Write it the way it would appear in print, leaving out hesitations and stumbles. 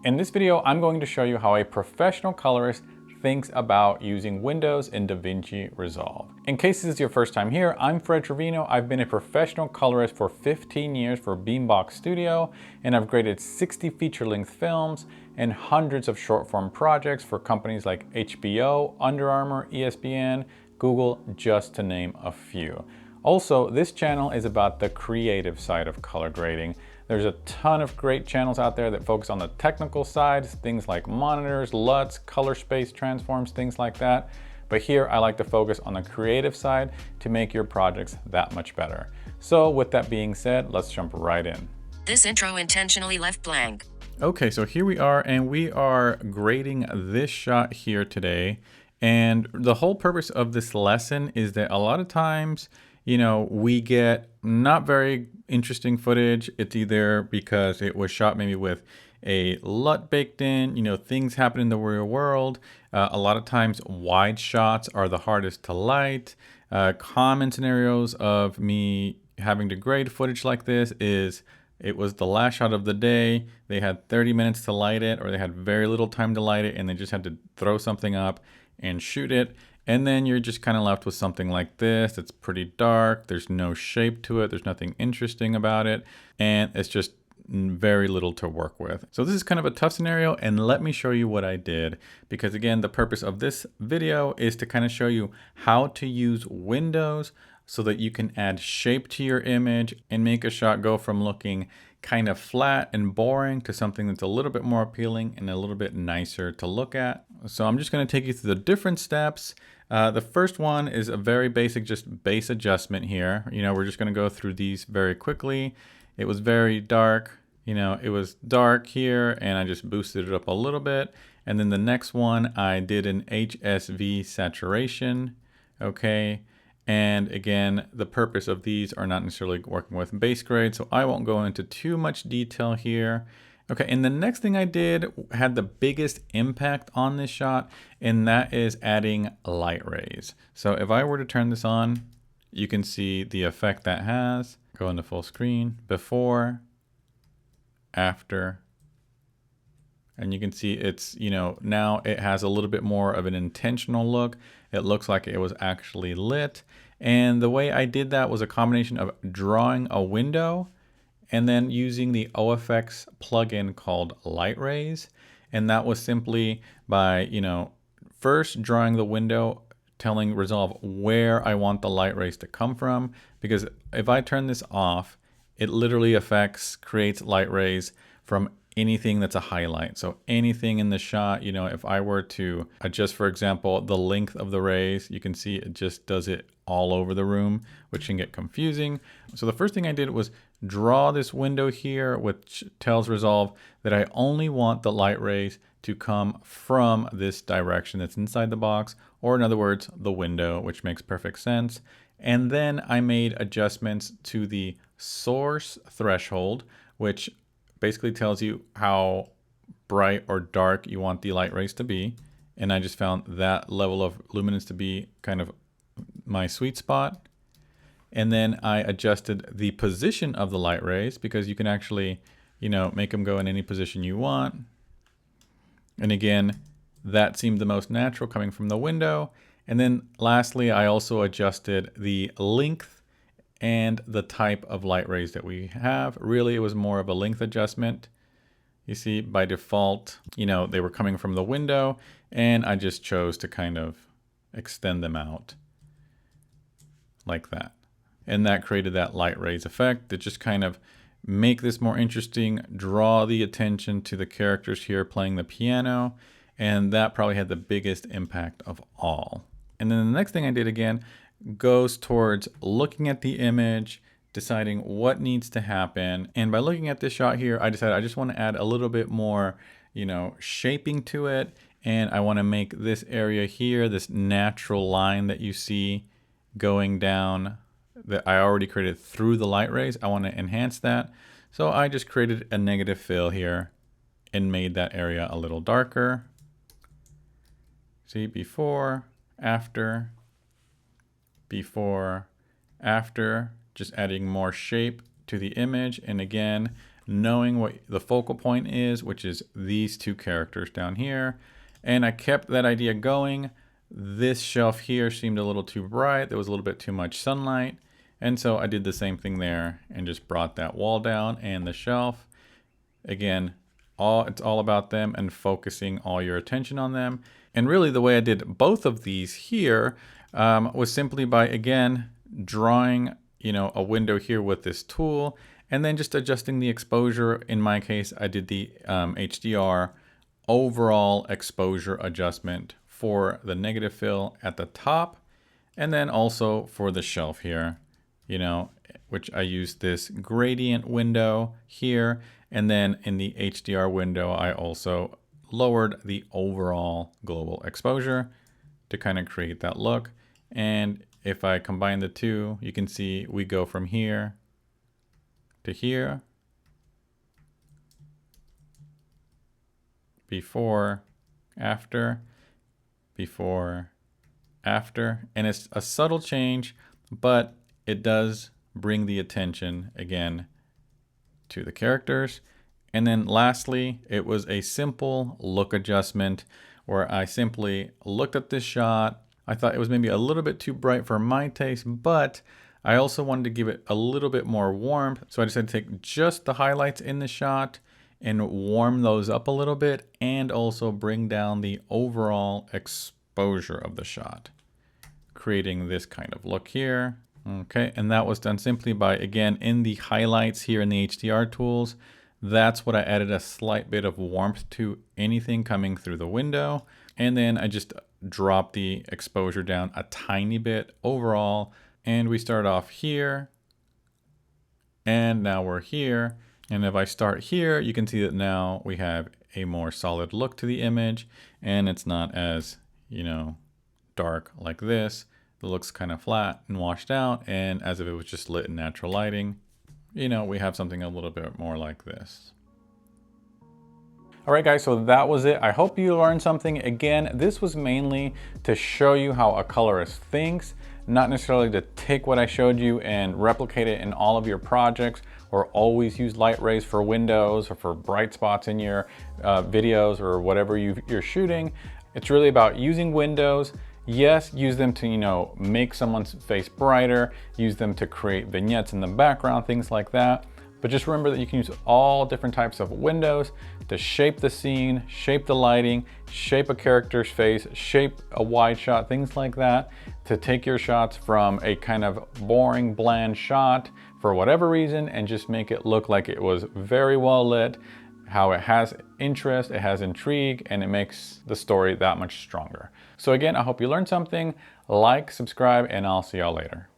In this video, I'm going to show you how a professional colorist thinks about using windows in DaVinci Resolve. In case this is your first time here, I'm Fred Trevino. I've been a professional colorist for 15 years for Beambox Studio, and I've graded 60 feature-length films and hundreds of short-form projects for companies like HBO, Under Armour, ESPN, Google, just to name a few. Also, this channel is about the creative side of color grading. There's a ton of great channels out there that focus on the technical side, things like monitors, LUTs, color space transforms, things like that. But here I like to focus on the creative side to make your projects that much better. So with that being said, let's jump right in. This intro intentionally left blank. Okay, so here we are, and we are grading this shot here today. And the whole purpose of this lesson is that a lot of times, we get not very interesting footage. It's either because it was shot maybe with a LUT baked in, things happen in the real world. A lot of times wide shots are the hardest to light. Common scenarios of me having to grade footage like this is it was the last shot of the day. They had 30 minutes to light it, or they had very little time to light it, and they just had to throw something up and shoot it. And then you're just kind of left with something like this. It's pretty dark. There's no shape to it. There's nothing interesting about it. And it's just very little to work with. So this is kind of a tough scenario, and let me show you what I did. Because again, the purpose of this video is to kind of show you how to use windows so that you can add shape to your image and make a shot go from looking kind of flat and boring to something that's a little bit more appealing and a little bit nicer to look at. So I'm just going to take you through the different steps. The first one is a very basic, just base adjustment here. We're just going to go through these very quickly. It was very dark. It was dark here, and I just boosted it up a little bit. And then the next one, I did an HSV saturation. Okay. And again, the purpose of these are not necessarily working with base grade, so I won't go into too much detail here. Okay, and the next thing I did had the biggest impact on this shot, and that is adding light rays. So if I were to turn this on, you can see the effect that has. Go into full screen, before, after, and you can see it's, now it has a little bit more of an intentional look. It looks like it was actually lit. And the way I did that was a combination of drawing a window and then using the OFX plugin called Light Rays. And that was simply by, first drawing the window, telling Resolve where I want the light rays to come from. Because if I turn this off, it literally creates light rays from anything that's a highlight. So anything in the shot, if I were to adjust, for example, the length of the rays, you can see it just does it all over the room, which can get confusing. So the first thing I did was draw this window here, which tells Resolve that I only want the light rays to come from this direction that's inside the box, or in other words, the window, which makes perfect sense. And then I made adjustments to the source threshold, which basically tells you how bright or dark you want the light rays to be. And I just found that level of luminance to be kind of my sweet spot. And then I adjusted the position of the light rays, because you can actually, make them go in any position you want. And again, that seemed the most natural coming from the window. And then lastly, I also adjusted the length and the type of light rays that we have. Really, it was more of a length adjustment. You see, by default, they were coming from the window, and I just chose to kind of extend them out like that. And that created that light rays effect that just kind of make this more interesting, draw the attention to the characters here playing the piano, and that probably had the biggest impact of all. And then the next thing I did again goes towards looking at the image, deciding what needs to happen. And by looking at this shot here, I decided I just want to add a little bit more, shaping to it. And I want to make this area here, this natural line that you see going down that I already created through the light rays. I want to enhance that. So I just created a negative fill here and made that area a little darker. See, before, after, just adding more shape to the image. And again, knowing what the focal point is, which is these two characters down here. And I kept that idea going. This shelf here seemed a little too bright. There was a little bit too much sunlight. And so I did the same thing there and just brought that wall down and the shelf. Again, it's all about them and focusing all your attention on them. And really the way I did both of these here was simply by, again, drawing, a window here with this tool and then just adjusting the exposure. In my case, I did the HDR overall exposure adjustment for the negative fill at the top and then also for the shelf here, which I used this gradient window here. And then in the HDR window, I also lowered the overall global exposure to kind of create that look. And if I combine the two, you can see we go from here to here, before, after, before, after. And it's a subtle change, but it does bring the attention again to the characters. And then lastly, it was a simple look adjustment where I simply looked at this shot. I thought it was maybe a little bit too bright for my taste, but I also wanted to give it a little bit more warmth. So I decided to take just the highlights in the shot and warm those up a little bit and also bring down the overall exposure of the shot, creating this kind of look here. Okay, and that was done simply by, again, in the highlights here in the HDR tools, that's what I added a slight bit of warmth to anything coming through the window. And then I just dropped the exposure down a tiny bit overall. And we start off here. And now we're here. And if I start here, you can see that now we have a more solid look to the image. And it's not as, dark like this. It looks kind of flat and washed out, and as if it was just lit in natural lighting, we have something a little bit more like this. All right, guys, so that was it. I hope you learned something. Again, this was mainly to show you how a colorist thinks, not necessarily to take what I showed you and replicate it in all of your projects or always use light rays for windows or for bright spots in your videos or whatever you're shooting. It's really about using windows. Yes, use them to, make someone's face brighter, use them to create vignettes in the background, things like that. But just remember that you can use all different types of windows to shape the scene, shape the lighting, shape a character's face, shape a wide shot, things like that, to take your shots from a kind of boring, bland shot for whatever reason and just make it look like it was very well lit, how it has interest, it has intrigue, and it makes the story that much stronger. So again, I hope you learned something. Like, subscribe, and I'll see y'all later.